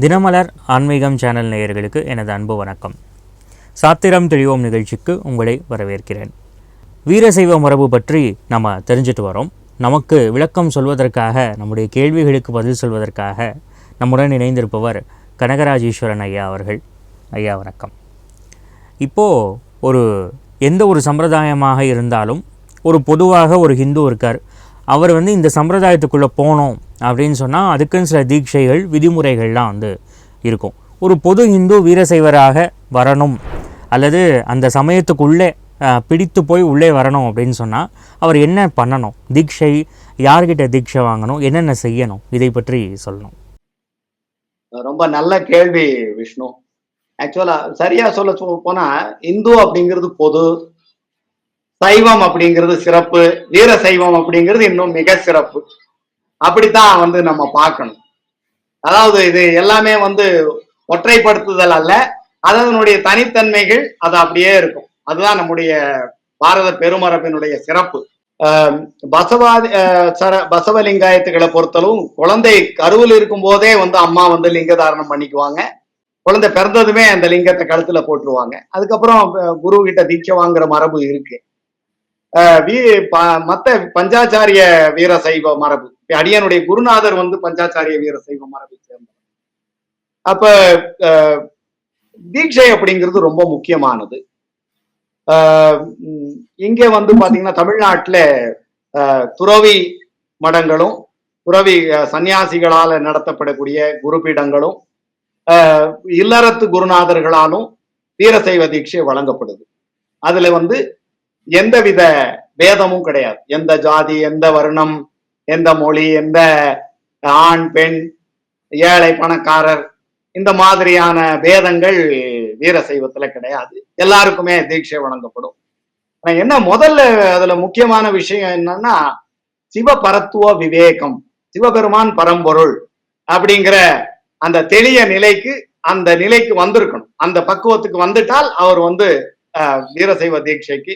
தினமலர் ஆன்மீகம் சேனல் நேயர்களுக்கு எனது அன்பு வணக்கம். சாத்திரம் தெளிவோம் நிகழ்ச்சிக்கு உங்களை வரவேற்கிறேன். வீரசைவ மரபு பற்றி நம்ம தெரிஞ்சுட்டு வரோம். நமக்கு விளக்கம் சொல்வதற்காக, நம்முடைய கேள்விகளுக்கு பதில் சொல்வதற்காக நம்முடன் இணைந்திருப்பவர் கனகராஜீஸ்வரன் ஐயா அவர்கள். ஐயா வணக்கம். இப்போது எந்த ஒரு சம்பிரதாயமாக இருந்தாலும் ஒரு பொதுவாக ஒரு ஹிந்து இருக்கார். அவர் இந்த சம்பிரதாயத்துக்குள்ளே போனோம் அப்படின்னு சொன்னால் அதுக்குன்னு சில தீட்சைகள் விதிமுறைகள்லாம் இருக்கும். ஒரு பொது இந்து வீரசைவராக வரணும் அல்லது அந்த சமயத்துக்குள்ளே பிடித்து போய் உள்ளே வரணும் அப்படின்னு சொன்னால் அவர் என்ன பண்ணணும்? தீட்சை யார்கிட்ட தீட்சை வாங்கணும்? என்னென்ன செய்யணும்? இதை பற்றி சொல்லணும். ரொம்ப நல்ல கேள்வி விஷ்ணு. ஆக்சுவலா சரியா சொல்ல போனா இந்து அப்படிங்கிறது பொது, சைவம் அப்படிங்கிறது சிறப்பு, வீர சைவம் அப்படிங்கிறது இன்னும் மிக சிறப்பு. அப்படித்தான் நம்ம பார்க்கணும். அதாவது இது எல்லாமே ஒற்றைப்படுத்துதல் அல்ல, அதனுடைய தனித்தன்மைகள் அது அப்படியே இருக்கும். அதுதான் நம்முடைய பாரத பெருமரபினுடைய சிறப்பு. பசவலிங்காயத்துக்களை பொறுத்தளவும் குழந்தை கருவில் இருக்கும் போதே அம்மா லிங்க தாரணம் பண்ணிக்குவாங்க. குழந்தை பிறந்ததுமே அந்த லிங்கத்தை கழுத்துல போட்டுருவாங்க. அதுக்கப்புறம் குரு கிட்ட தீட்சை வாங்குற மரபு இருக்கு. மத்த பஞ்சாச்சாரிய வீர சைவ மரபு, அடியனுடைய குருநாதர் பஞ்சாச்சாரிய வீர சைவ மரபை சேர்ந்தவர். அப்ப தீட்சை அப்படிங்கிறது ரொம்ப முக்கியமானது. இங்க பாத்தீங்கன்னா தமிழ்நாட்டுல துறவி மடங்களும் துறவி சன்னியாசிகளால நடத்தப்படக்கூடிய குருபீடங்களும் இல்லறத்து குருநாதர்களாலும் வீரசைவ தீட்சை வழங்கப்படுது. அதுல எந்தவித பேதமும் கிடையாது. எந்த ஜாதி, எந்த வர்ணம், எந்த மொழி, எந்த ஆண் பெண், ஏழை பணக்காரர், இந்த மாதிரியான பேதங்கள் வீரசைவத்துல கிடையாது. எல்லாருக்குமே தீட்சை வழங்கப்படும். என்ன முதல்ல அதுல முக்கியமான விஷயம் என்னன்னா சிவபரத்துவ விவேகம், சிவபெருமான் பரம்பொருள் அப்படிங்கிற அந்த தெளிய நிலைக்கு, அந்த நிலைக்கு வந்திருக்கணும். அந்த பக்குவத்துக்கு வந்துட்டால் அவர் வீரசைவ தீட்சைக்கு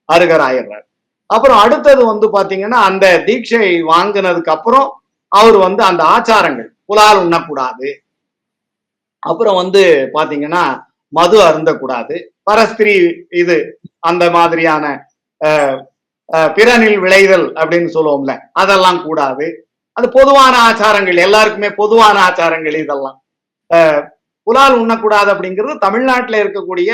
அருகராயிடுறார். அப்புறம் அடுத்தது பாத்தீங்கன்னா அந்த தீட்சை வாங்கினதுக்கு அப்புறம் அவர் அந்த ஆச்சாரங்கள், புலால் உண்ணக்கூடாது, அப்புறம் பாத்தீங்கன்னா மது அருந்தக்கூடாது, பரஸ்திரி இது அந்த மாதிரியான பிறனில் விளைதல் அப்படின்னு சொல்லுவோம்ல, அதெல்லாம் கூடாது. அது பொதுவான ஆச்சாரங்கள், எல்லாருக்குமே பொதுவான ஆச்சாரங்கள். இதெல்லாம் புலால் உண்ணக்கூடாது அப்படிங்கிறது தமிழ்நாட்டில் இருக்கக்கூடிய,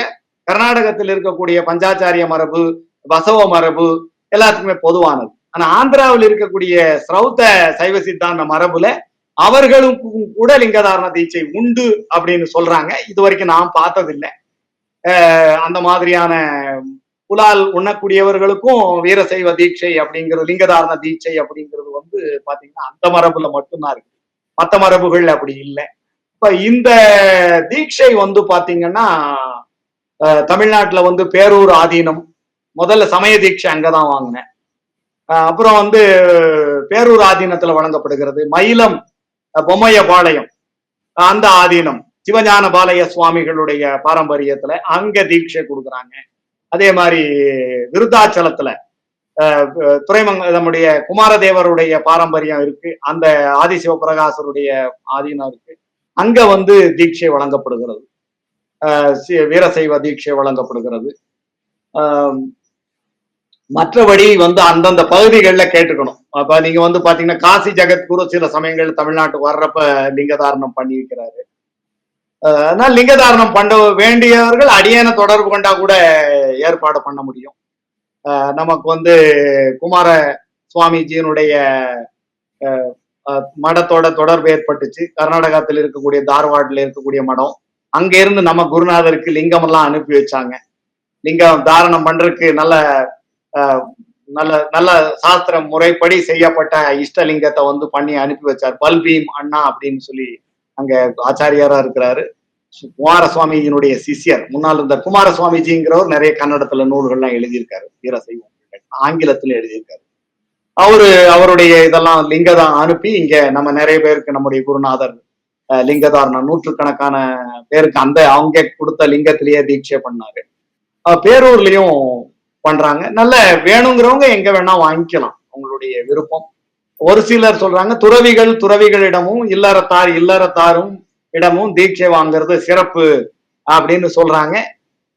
கர்நாடகத்தில் இருக்கக்கூடிய பஞ்சாச்சாரிய மரபு, பசவ மரபு எல்லாத்துக்குமே பொதுவானது. ஆனா ஆந்திராவில் இருக்கக்கூடிய ஸ்ரௌத்த சைவ சித்தாந்த மரபுல அவர்களுக்கும் கூட லிங்கதாரண தீட்சை உண்டு அப்படின்னு சொல்றாங்க. இது வரைக்கும் நான் பார்த்ததில்லை. அந்த மாதிரியான புலால் உண்ணக்கூடியவர்களுக்கும் வீரசைவ தீட்சை அப்படிங்கிறது, லிங்கதாரண தீட்சை அப்படிங்கிறது பாத்தீங்கன்னா அந்த மரபுல மட்டும்தான் இருக்கு. மற்ற மரபுகள் அப்படி இல்லை. இப்ப இந்த தீட்சை பாத்தீங்கன்னா தமிழ்நாட்டுல பேரூர் ஆதீனம், முதல்ல சமய தீட்சை அங்கதான் வாங்கினேன். அப்புறம் பேரூர் ஆதீனத்துல வழங்கப்படுகிறது. மயிலம் பொம்மையபாளையம் அந்த ஆதீனம் சிவஞான பாளைய சுவாமிகளுடைய பாரம்பரியத்துல அங்க தீட்சை கொடுக்குறாங்க. அதே மாதிரி விருத்தாச்சலத்துல நம்முடைய குமாரதேவருடைய பாரம்பரியம் இருக்கு, அந்த ஆதிசிவபிரகாசருடைய ஆதீனம் இருக்கு, அங்க தீட்சை வழங்கப்படுகிறது, வீரசைவ தீட்சை வழங்கப்படுகிறது. மற்றபடி அந்தந்த பகுதிகளில் கேட்டுக்கணும். அப்ப நீங்க பாத்தீங்கன்னா காசி ஜெகத்குரு சில சமயங்கள் தமிழ்நாட்டுக்கு வர்றப்ப லிங்கதாரணம் பண்ணி வைக்கிறாரு. அதனால லிங்கதாரணம் பண்ண வேண்டியவர்கள் அடியேன தொடர்பு கொண்டா கூட ஏற்பாடு பண்ண முடியும். நமக்கு குமார சுவாமிஜியினுடைய மடத்தோட தொடர்பு ஏற்பட்டுச்சு. கர்நாடகத்தில் இருக்கக்கூடிய தார்வாட்ல இருக்கக்கூடிய மடம், அங்க இருந்து நம்ம குருநாதருக்கு லிங்கம் எல்லாம் அனுப்பி வச்சாங்க. லிங்கம் தாரணம் பண்றதுக்கு நல்ல நல்ல நல்ல சாஸ்திர முறைப்படி செய்யப்பட்ட இஷ்டலிங்கத்தை பண்ணி அனுப்பி வச்சார். பல்பீம் அண்ணா அப்படின்னு சொல்லி அங்க ஆச்சாரியாரா இருக்கிறாரு. குமாரசுவாமிஜியினுடைய சிஷ்யர், முன்னால் இருந்த குமாரசுவாமிஜிங்கிறவர் நிறைய கன்னடத்துல நூல்கள்லாம் எழுதியிருக்காரு, வீரசைவம் ஆங்கிலத்துல எழுதியிருக்காரு. அவருடைய இதெல்லாம் லிங்கதான் அனுப்பி இங்க நம்ம நிறைய பேருக்கு நம்முடைய குருநாதர் லிங்கதாரணம் நூற்றுக்கணக்கான பேருக்கு அவங்க கொடுத்த லிங்கத்திலேயே தீட்சை பண்ணாரு. பேரூர்லயும் பண்றாங்க. நல்ல வேணுங்கிறவங்க எங்க வேணா வாங்கிக்கலாம், அவங்களுடைய விருப்பம். ஒரு சிலர் சொல்றாங்க துறவிகளிடமும் இல்லறத்தாரும் இடமும் தீட்சை வாங்குறது சிறப்பு அப்படின்னு சொல்றாங்க.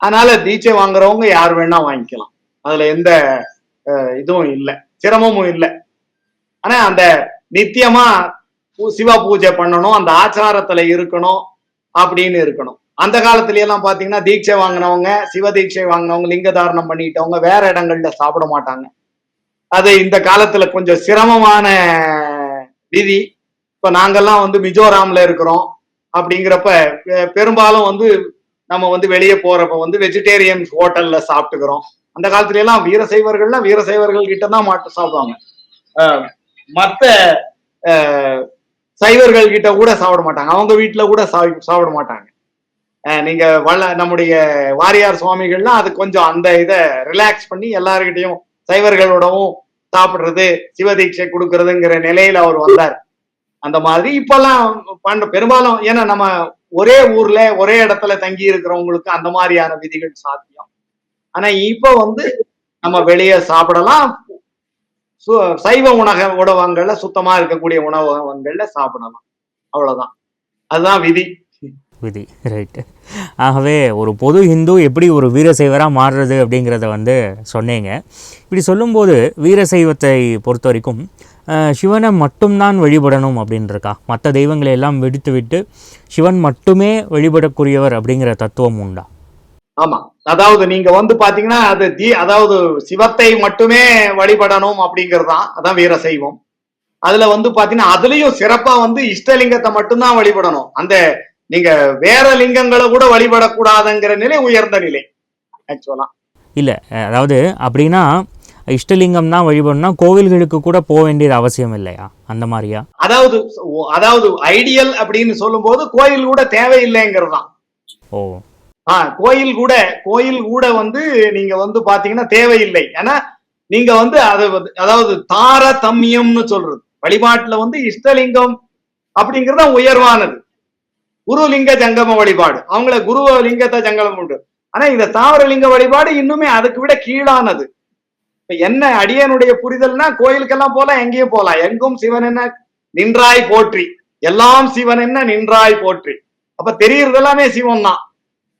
அதனால தீட்சை வாங்குறவங்க யார் வேணா வாங்கிக்கலாம். அதுல எந்த இதுவும் இல்லை, சிரமமும் இல்லை. ஆனா அந்த நித்தியமா சிவ பூஜை பண்ணணும், அந்த ஆச்சாரத்துல இருக்கணும் அப்படின்னு இருக்கணும். அந்த காலத்துல எல்லாம் பாத்தீங்கன்னா தீட்சை வாங்கினவங்க, சிவ தீட்சை வாங்கினவங்க, லிங்க தாரணம் பண்ணிட்டவங்க வேற இடங்கள்ல சாப்பிட மாட்டாங்க. அது இந்த காலத்துல கொஞ்சம் சிரமமான விதி. இப்ப நாங்கெல்லாம் வந்து மிஜோராம்ல இருக்கிறோம். அப்படிங்கிறப்ப பெரும்பாலும் வந்து நம்ம வந்து வெளியே போறப்ப வந்து வெஜிடேரியன் ஹோட்டல்ல சாப்பிட்டுக்கிறோம். அந்த காலத்துல எல்லாம் வீரசைவர்கள் கிட்ட தான் மாட்டு சாப்பிடுவாங்க. மற்ற சைவர்கள் கிட்ட கூட சாப்பிட மாட்டாங்க. அவங்க வீட்டுல கூட சாப்பிட மாட்டாங்க. நீங்க நம்முடைய வாரியார் சுவாமிகள்லாம் அது கொஞ்சம் அந்த இதை ரிலாக்ஸ் பண்ணி எல்லாருக்கிட்டையும் சைவர்களோடவும் சாப்பிடுறது, சிவதீட்சை கொடுக்கறதுங்கிற நிலையில அவர் வந்தார். அந்த மாதிரி இப்பெல்லாம் பெரும்பாலும் ஏன்னா நம்ம ஒரே ஊர்ல ஒரே இடத்துல தங்கி இருக்கிறவங்களுக்கு அந்த மாதிரியான விதிகள் சாத்தியம். ஆனா இப்ப வந்து நம்ம வெளியே சாப்பிடலாம், சைவ உணவகங்கள்ல சுத்தமா இருக்கக்கூடிய உணவகங்கள்ல சாப்பிடலாம். அவ்வளவுதான், அதுதான் விதி. ரைட்டு. ஆகவே ஒரு பொது ஹிந்து எப்படி ஒரு வீரசைவராக மாறுறது அப்படிங்கிறத வந்து சொன்னீங்க. இப்படி சொல்லும்போது வீரசைவத்தை பொறுத்த வரைக்கும் சிவனை மட்டும்தான் வழிபடணும் அப்படின்றிருக்கா? மற்ற தெய்வங்களை எல்லாம் விடுத்து விட்டு சிவன் மட்டுமே வழிபடக்கூடியவர் அப்படிங்கிற தத்துவம் உண்டா? ஆமா, அதாவது நீங்க வந்து பாத்தீங்கன்னா அது அதாவது சிவத்தை மட்டுமே வழிபடணும் அப்படிங்கறதுதான், அதான் வீரசைவம். அதுல வந்து பாத்தீங்கன்னா அதுலயும் சிறப்பா வந்து இஷ்டலிங்கத்தை மட்டும்தான் வழிபடணும். அந்த நீங்க வேற லிங்கங்களை கூட வழிபடக்கூடாதுங்கிற நிலை உயர்ந்த நிலை ஆக்சுவலா. இல்ல, அதாவது அப்படின்னா இஷ்டலிங்கம் தான் வழிபடணும்னா கோவில்களுக்கு கூட போக வேண்டியது அவசியம் இல்லையா? அந்த மாதிரியா? அதாவது ஐடியல் அப்படின்னு சொல்லும் போது கோயில் கூட தேவையில்லைங்கிறதுதான். ஓ, கோயில் கூட வந்து நீங்க வந்து பாத்தீங்கன்னா தேவையில்லை. ஏன்னா நீங்க வந்து அதாவது தாரதமியம்னு சொல்றது வழிபாட்டுல வந்து இஷ்டலிங்கம் அப்படிங்கறத உயர்வானது. குருலிங்க ஜங்கம வழிபாடு, அவங்கள குரு லிங்கத்தை ஜங்கமம் உண்டு. ஆனா இந்த தாவரலிங்க வழிபாடு இன்னுமே அதுக்கு விட கீழானது. இப்ப என்ன அடியனுடைய புரிதல்னா கோயிலுக்கெல்லாம் போலாம், எங்கேயும் போலாம். எங்கும் சிவன் என்ன நின்றாய் போற்றி, எல்லாம் சிவன் என்ன நின்றாய் போற்றி. அப்ப தெரியறது எல்லாமே சிவன் தான்.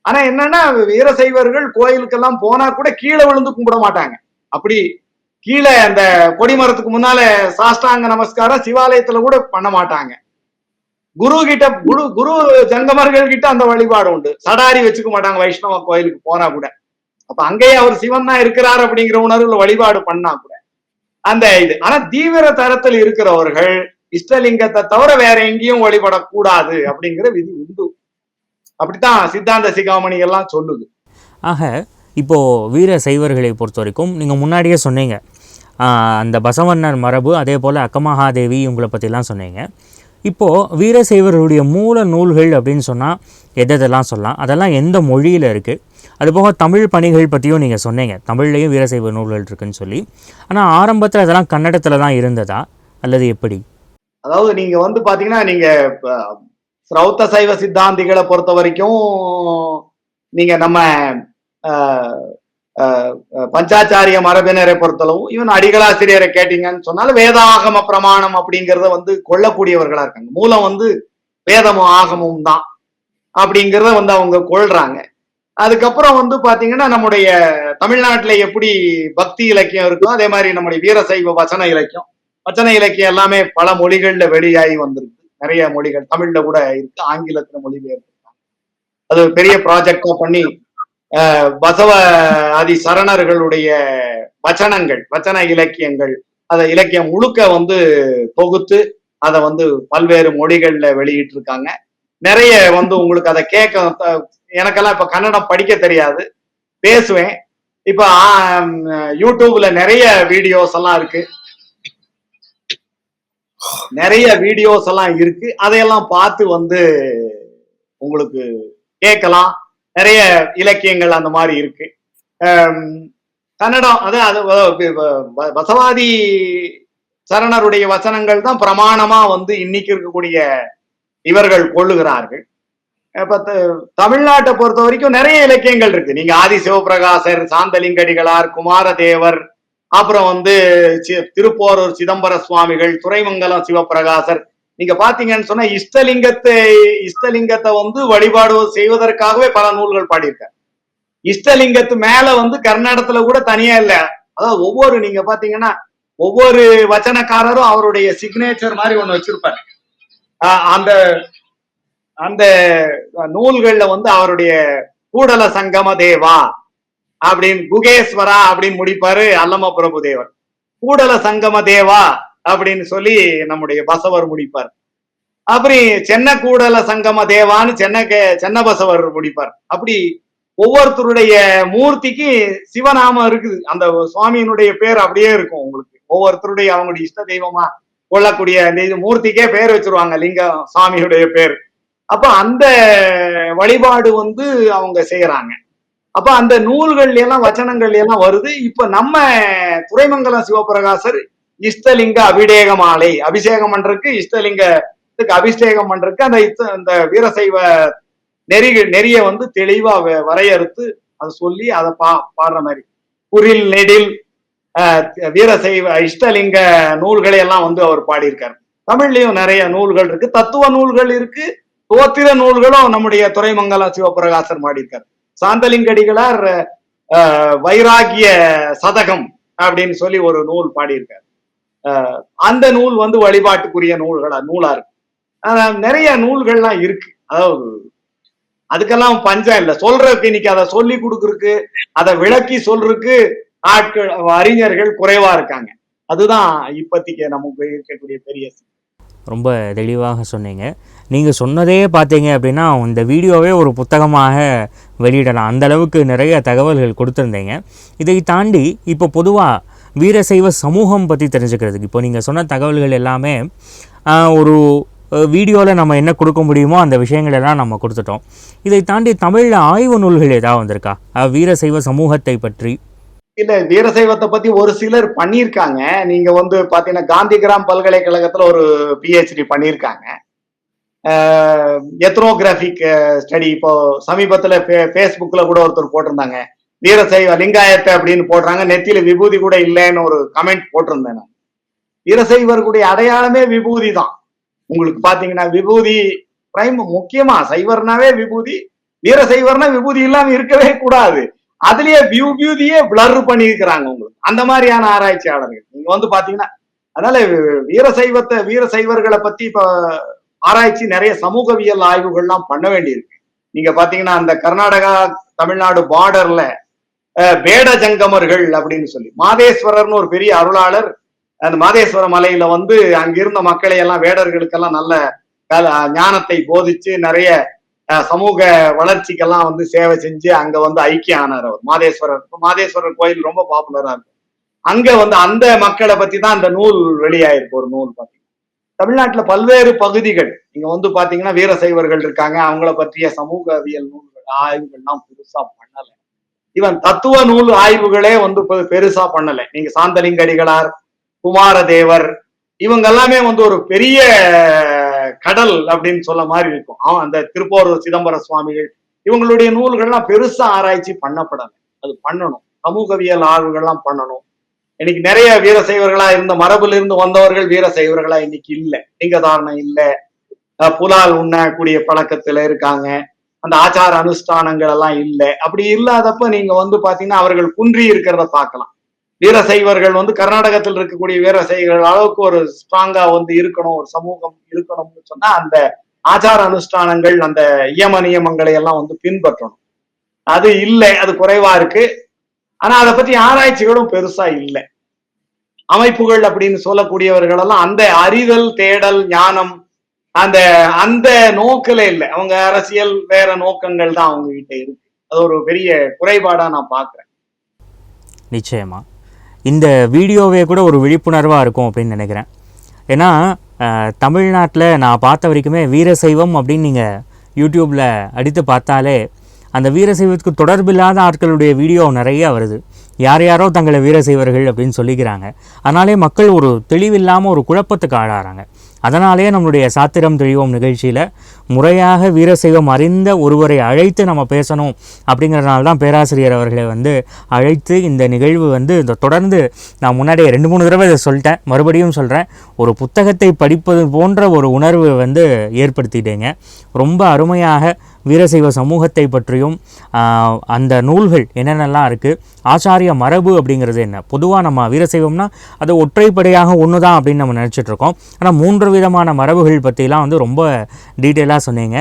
ஆனா என்னன்னா வீரசைவர்கள் கோயிலுக்கெல்லாம் போனா கூட கீழே விழுந்து கும்பிட மாட்டாங்க. அப்படி கீழே அந்த கொடிமரத்துக்கு முன்னால சாஷ்டாங்க நமஸ்காரம் சிவாலயத்துல கூட பண்ண மாட்டாங்க. குரு ஜங்கமர்கள் கிட்ட அந்த வழிபாடு உண்டு. சடாரி வச்சுக்க மாட்டாங்க வைஷ்ணவ கோயிலுக்கு போனா கூட. அப்ப அங்கேயே அவர் சிவன் தான் இருக்கிறார் அப்படிங்கிற உணர்வுல வழிபாடு பண்ணா கூட அந்த இது. ஆனா தீவிர தரத்தில் இருக்கிறவர்கள் இஷ்டலிங்கத்தை தவிர வேற எங்கேயும் வழிபடக்கூடாது அப்படிங்கிற விதி உண்டு. அப்படித்தான் சித்தாந்த சிகாமணி எல்லாம் சொல்லுது. ஆக இப்போ வீர சைவர்களை பொறுத்த வரைக்கும் நீங்க முன்னாடியே சொன்னீங்க அந்த பசவண்ணர் மரபு, அதே போல அக்கமகாதேவி இவங்களை பற்றிலாம் சொன்னீங்க. இப்போது வீரசைவர்களுடைய மூல நூல்கள் அப்படின்னு சொன்னால் எதெல்லாம் சொல்லலாம்? அதெல்லாம் எந்த மொழியில் இருக்குது? அதுபோக தமிழ் பணிகள் பற்றியும் நீங்கள் சொன்னீங்க, தமிழ்லேயும் வீரசைவ நூல்கள் இருக்குன்னு சொல்லி. ஆனால் ஆரம்பத்தில் அதெல்லாம் கன்னடத்தில் தான் இருந்ததா அல்லது எப்படி? அதாவது நீங்கள் வந்து பார்த்தீங்கன்னா நீங்கள் ஸ்ரௌத்த சைவ சித்தாந்திகளை பொறுத்த வரைக்கும் நீங்கள் நம்ம பஞ்சாச்சாரிய மரபினரை பொறுத்தளவும் இவன் அடிகளாசிரியரை கேட்டீங்கன்னு சொன்னாலும் வேதாகம பிரமாணம் அப்படிங்கிறத வந்து கொள்ளக்கூடியவர்களா இருக்காங்க. மூலம் வந்து வேதமும் ஆகமும் தான் அப்படிங்கிறத வந்து அவங்க கொள்றாங்க. அதுக்கப்புறம் வந்து பாத்தீங்கன்னா நம்முடைய தமிழ்நாட்டுல எப்படி பக்தி இலக்கியம் இருக்கும், அதே மாதிரி நம்முடைய வீரசைவ வச்சன இலக்கியம் எல்லாமே பல மொழிகள்ல வெளியாகி வந்திருக்கு. நிறைய மொழிகள் தமிழ்ல கூட இருக்கு, ஆங்கிலத்துல மொழிபெயர்த்திருக்காங்க. அது பெரிய ப்ராஜெக்டா பண்ணி பசவ ஆதி சரணர்களுடைய வச்சன இலக்கியங்கள், அதை இலக்கியம் முழுக்க வந்து தொகுத்து அதை வந்து பல்வேறு மொழிகள்ல வெளியிட்டு இருக்காங்க. நிறைய வந்து உங்களுக்கு அதை கேட்க, எனக்கெல்லாம் இப்ப கன்னடம் படிக்க தெரியாது, பேசுவேன். இப்ப யூடியூப்ல நிறைய வீடியோஸ் எல்லாம் இருக்கு, அதையெல்லாம் பார்த்து வந்து உங்களுக்கு கேட்கலாம். நிறைய இலக்கியங்கள் அந்த மாதிரி இருக்கு. கன்னடம் அதாவது வசவாதி சரணருடைய வசனங்கள் தான் பிரமாணமா வந்து இன்னைக்கு இருக்கக்கூடிய இவர்கள் கொள்ளுகிறார்கள். இப்ப தமிழ்நாட்டை பொறுத்த வரைக்கும் நிறைய இலக்கியங்கள் இருக்கு. நீங்க ஆதி சிவபிரகாசர், சாந்தலிங்கடிகளார், குமாரதேவர், அப்புறம் வந்து திருப்போரூர் சிதம்பர சுவாமிகள், துறைமங்கலம் சிவபிரகாசர், நீங்க பாத்தீங்கன்னு சொன்னா இஷ்டலிங்கத்தை வந்து வழிபாடு செய்வதற்காகவே பல நூல்கள் பாடியிருக்காரு. இஷ்டலிங்கத்து மேல வந்து கர்நாடகத்துல கூட தனியா இல்ல. அதாவது நீங்க பாத்தீங்கன்னா ஒவ்வொரு வச்சனக்காரரும் அவருடைய சிக்னேச்சர் மாதிரி ஒண்ணு வச்சிருப்பாரு. அந்த அந்த நூல்கள்ல வந்து அவருடைய கூடல சங்கம தேவா அப்படின்னு குகேஸ்வரா அப்படின்னு முடிப்பாரு அல்லம பிரபுதேவர். கூடல சங்கம தேவா அப்படின்னு சொல்லி நம்முடைய பசவர் முடிப்பார். அப்படி சென்ன கூடல சங்கம தேவான்னு சென்ன பசவர் முடிப்பார். அப்படி ஒவ்வொருத்தருடைய மூர்த்திக்கு சிவநாமம் இருக்குது. அந்த சுவாமியினுடைய பேர் அப்படியே இருக்கும் உங்களுக்கு. ஒவ்வொருத்தருடைய அவங்களுடைய இஷ்ட தெய்வமா கொள்ளக்கூடிய அந்த மூர்த்திக்கே பேர் வச்சிருவாங்க, லிங்கம் சுவாமியுடைய பேர். அப்ப அந்த வழிபாடு வந்து அவங்க செய்யறாங்க. அப்ப அந்த நூல்கள் எல்லாம் வச்சனங்கள் எல்லாம் வருது. இப்ப நம்ம துறைமங்கலம் சிவபிரகாசர் இஷ்டலிங்க அபிடேக மாலை அபிஷேகம் பண்றதுக்கு, இஷ்டலிங்கத்துக்கு அபிஷேகம் பண்றதுக்கு அந்த வீரசைவ நெறிய வந்து தெளிவா வரையறுத்து அதை சொல்லி அதை பாடுற மாதிரி குரில் நெடில் வீரசைவ இஷ்டலிங்க நூல்களை எல்லாம் வந்து அவர் பாடியிருக்காரு. தமிழ்லயும் நிறைய நூல்கள் இருக்கு, தத்துவ நூல்கள் இருக்கு, தோத்திர நூல்களும் நம்முடைய துறைமங்கலம் சிவபிரகாசர் பாடியிருக்காரு. சாந்தலிங்கடிகளார் வைராகிய சதகம் அப்படின்னு சொல்லி ஒரு நூல் பாடியிருக்காரு. அந்த நூல் வந்து வழிபாட்டுக்குரிய நூலா இருக்கு. நிறைய நூல்கள்லாம் இருக்கு. அதாவது அதுக்கெல்லாம் பஞ்சம் இல்லை. சொல்றதுக்கு இன்னைக்கு அதை சொல்லி கொடுக்கறதுக்கு, அதை விளக்கி சொல்றதுக்கு ஆட்கள் அறிஞர்கள் குறைவா இருக்காங்க. அதுதான் இப்போதைக்கு நமக்கு இருக்கக்கூடிய பெரிய. ரொம்ப தெளிவாக சொன்னீங்க. நீங்கள் சொன்னதே பார்த்தீங்க அப்படின்னா இந்த வீடியோவே ஒரு புத்தகமாக வெளியிடலாம், அந்த அளவுக்கு நிறைய தகவல்கள் கொடுத்துருந்தீங்க. இதை தாண்டி இப்போ பொதுவாக வீரசைவ சமூகம் பற்றி தெரிஞ்சுக்கிறதுக்கு இப்போ நீங்கள் சொன்ன தகவல்கள் எல்லாமே ஒரு வீடியோவில் நம்ம என்ன கொடுக்க முடியுமோ அந்த விஷயங்கள் எல்லாம் நம்ம கொடுத்துட்டோம். இதை தாண்டி தமிழில் ஆய்வு நூல்கள் ஏதாவது வந்திருக்கா வீரசைவ சமூகத்தை பற்றி? இல்ல, வீரசைவத்தை பத்தி ஒரு சிலர் பண்ணியிருக்காங்க. நீங்க வந்து பாத்தீங்கன்னா காந்திகிராம் பல்கலைக்கழகத்துல ஒரு PhD பண்ணியிருக்காங்க. எத்னோகிராபிக் ஸ்டடி. இப்போ சமீபத்துல பேஸ்புக்ல கூட ஒருத்தர் போட்டிருந்தாங்க, வீரசைவ லிங்காயத்தை அப்படின்னு போடுறாங்க, நெத்தியில விபூதி கூட இல்லைன்னு ஒரு கமெண்ட் போட்டிருந்தேன். வீரசைவர்களுடைய அடையாளமே விபூதி தான். உங்களுக்கு பாத்தீங்கன்னா விபூதி முக்கியமா சைவர்னாவே விபூதி, வீரசைவர்னா விபூதி இல்லாம இருக்கவே கூடாது. அதுலயே விபூதியே பிளர் பண்ணியிருக்கிறாங்க உங்களுக்கு. அந்த மாதிரியான ஆராய்ச்சியாளர்கள் நீங்க வந்து பாத்தீங்கன்னா, அதனால வீரசைவர்களை பத்தி இப்ப ஆராய்ச்சி நிறைய சமூகவியல் ஆய்வுகள்லாம் பண்ண வேண்டியிருக்கு. நீங்க பாத்தீங்கன்னா அந்த கர்நாடகா தமிழ்நாடு பார்டர்ல வேட ஜங்கமர்கள் அப்படின்னு சொல்லி மாதேஸ்வரர்னு ஒரு பெரிய அருளாளர் அந்த மாதேஸ்வர மலையில வந்து அங்கிருந்த மக்களை எல்லாம் வேடர்களுக்கெல்லாம் நல்ல ஞானத்தை போதிச்சு நிறைய சமூக வளர்ச்சிக்கெல்லாம் வந்து சேவை செஞ்சு அங்க வந்து ஐக்கியம் ஆனார் அவர். மாதேஸ்வரர் கோயில் ரொம்ப பாப்புலரா இருக்கு. அங்க வந்து அந்த மக்களை பத்தி தான் அந்த நூல் வெளியாயிருக்கு. ஒரு நூல் பாத்தீங்கன்னா தமிழ்நாட்டுல பல்வேறு பகுதிகள் நீங்க வந்து பாத்தீங்கன்னா வீரசைவர்கள் இருக்காங்க, அவங்கள பற்றிய சமூகவியல் நூல்கள் ஆய்வுகள்லாம் பெருசா பண்ணல. இவன் தத்துவ நூல் ஆய்வுகளே வந்து பெருசா பண்ணல. நீங்க சாந்தலிங்கடிகளார், குமாரதேவர், இவங்க எல்லாமே வந்து ஒரு பெரிய கடல் அப்படின்னு சொல்ல மாதிரி இருக்கும். அந்த திருப்போரூர் சிதம்பர சுவாமிகள், இவங்களுடைய நூல்கள்லாம் பெருசா ஆராய்ச்சி பண்ணப்படல. அது பண்ணணும், சமூகவியல் ஆய்வுகள்லாம் பண்ணணும். இன்னைக்கு நிறைய வீரசைவர்களா இருந்த மரபுல இருந்து வந்தவர்கள் வீரசைவர்களா இன்னைக்கு இல்ல, லிங்க தாரணம் இல்ல, புலால் உண்ணக்கூடிய பழக்கத்துல இருக்காங்க, அந்த ஆச்சார அனுஷ்டானங்கள் எல்லாம் இல்லை. அப்படி இல்லாதப்ப நீங்க வந்து பாத்தீங்கன்னா அவர்கள் குன்றி இருக்கிறத பார்க்கலாம். வீரசைவர்கள் வந்து கர்நாடகத்தில் இருக்கக்கூடிய வீரசைவர்கள் அளவுக்கு ஒரு ஸ்ட்ராங்கா வந்து இருக்கணும், ஒரு சமூகம் இருக்கணும்னு சொன்னா அந்த ஆச்சார அனுஷ்டானங்கள் அந்த நியமங்களை எல்லாம் வந்து பின்பற்றணும். அது இல்லை, அது குறைவா இருக்கு. ஆனா அதை பத்தி ஆராய்ச்சிகளும் பெருசா இல்லை. அமைப்புகள் அப்படின்னு சொல்லக்கூடியவர்கள் எல்லாம் அந்த அறிதல், தேடல், ஞானம் அந்த அந்த நோக்கில இல்லை. அவங்க அரசியல் வேற நோக்கங்கள் தான் அவங்க கிட்ட இருக்கு. அது ஒரு பெரிய குறைபாடா நான் பாக்குறேன். நிச்சயமா இந்த வீடியோவே கூட ஒரு விழிப்புணர்வாக இருக்கும் அப்படின்னு நினைக்கிறேன். ஏன்னா தமிழ்நாட்டில் நான் பார்த்த வரைக்குமே வீரசைவம் அப்படின்னு நீங்கள் யூடியூப்பில் அடித்து பார்த்தாலே அந்த வீரசைவத்துக்கு தொடர்பில்லாத ஆட்களுடைய வீடியோ நிறையா வருது. யார் யாரோ தங்களை வீரசைவர்கள் அப்படின்னு சொல்லிக்கிறாங்க. அதனாலே மக்கள் ஒரு தெளிவில்லாமல் ஒரு குழப்பத்துக்கு ஆளாகிறாங்க. அதனாலேயே நம்மளுடைய சாத்திரம் தெளிவோம் நிகழ்ச்சியில் முறையாக வீரசைவம் அறிந்த ஒருவரை அழைத்து நம்ம பேசணும் அப்படிங்கிறதுனால தான் பேராசிரியர் அவர்களை அழைத்து இந்த நிகழ்வு இந்த தொடர்ந்து நான் முன்னாடியே 2-3 தடவை இதை சொல்லிட்டேன், மறுபடியும் சொல்கிறேன். ஒரு புத்தகத்தை படிப்பது போன்ற ஒரு உணர்வு ஏற்படுத்திட்டேங்க. ரொம்ப அருமையாக வீரசைவ சமூகத்தை பற்றியும் அந்த நூல்கள் என்னென்னலாம் இருக்குது, ஆச்சாரிய மரபு அப்படிங்கிறது என்ன. பொதுவாக நம்ம வீரசைவம்னா அது ஒற்றைப்படையாக ஒன்று தான் அப்படின்னு நம்ம நினச்சிட்ருக்கோம். ஆனால் 3 விதமான மரபுகள் பற்றிலாம் ரொம்ப டீட்டெயிலாக சொன்னீங்க.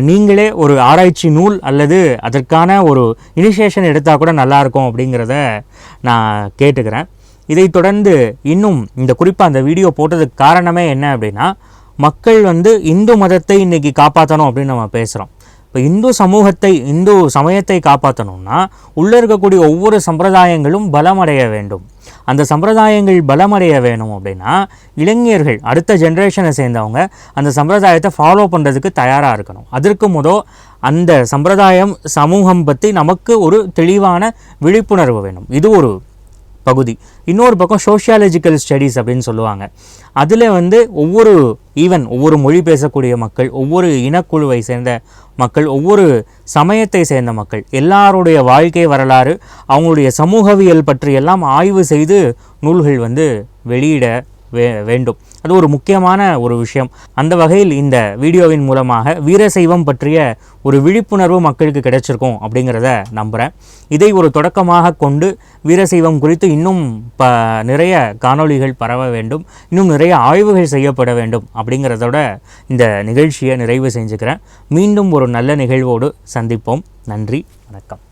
நீங்களே ஒரு ஆராய்ச்சி நூல் அல்லது அதற்கான ஒரு இனிஷியேஷன் எடுத்தால் கூட நல்லாயிருக்கும் அப்படிங்கிறத நான் கேட்டுக்கிறேன். இதை தொடர்ந்து இன்னும் இந்த குறிப்பாக அந்த வீடியோ போட்டதுக்கு காரணமே என்ன அப்படின்னா, மக்கள் இந்து மதத்தை இன்றைக்கி காப்பாற்றணும் அப்படின்னு நம்ம பேசுகிறோம். இப்போ இந்து சமூகத்தை, இந்து சமயத்தை காப்பாற்றணும்னா உள்ளே இருக்கக்கூடிய ஒவ்வொரு சம்பிரதாயங்களும் பலமடைய வேண்டும். அந்த சம்பிரதாயங்கள் பலமடைய வேணும் அப்படின்னா இளைஞர்கள், அடுத்த ஜென்ரேஷனை சேர்ந்தவங்க அந்த சம்பிரதாயத்தை ஃபாலோ பண்ணுறதுக்கு தயாராக இருக்கணும். அதற்கு அந்த சம்பிரதாயம் சமூகம் பற்றி நமக்கு ஒரு தெளிவான விழிப்புணர்வு வேணும். இது ஒரு பகுதி. இன்னொரு பக்கம் சோஷியாலஜிக்கல் ஸ்டடீஸ் அப்படின்னு சொல்லுவாங்க. அதில் ஒவ்வொரு மொழி பேசக்கூடிய மக்கள், ஒவ்வொரு இனக்குழுவை சேர்ந்த மக்கள், ஒவ்வொரு சமயத்தை சேர்ந்த மக்கள் எல்லாருடைய வாழ்க்கை வரலாறு, அவங்களுடைய சமூகவியல் பற்றியெல்லாம் ஆய்வு செய்து நூல்கள் வெளியிட வேண்டும். அது ஒரு முக்கியமான ஒரு விஷயம். அந்த வகையில் இந்த வீடியோவின் மூலமாக வீரசைவம் பற்றிய ஒரு விழிப்புணர்வு மக்களுக்கு கிடைச்சிருக்கும் அப்படிங்கிறத நம்புகிறேன். இதை ஒரு தொடக்கமாக கொண்டு வீரசைவம் குறித்து இன்னும் நிறைய காணொளிகள் பரவ வேண்டும், இன்னும் நிறைய ஆய்வுகள் செய்யப்பட வேண்டும் அப்படிங்கிறதோட இந்த நிகழ்ச்சியை நிறைவு செஞ்சுக்கிறேன். மீண்டும் ஒரு நல்ல நிகழ்வோடு சந்திப்போம். நன்றி, வணக்கம்.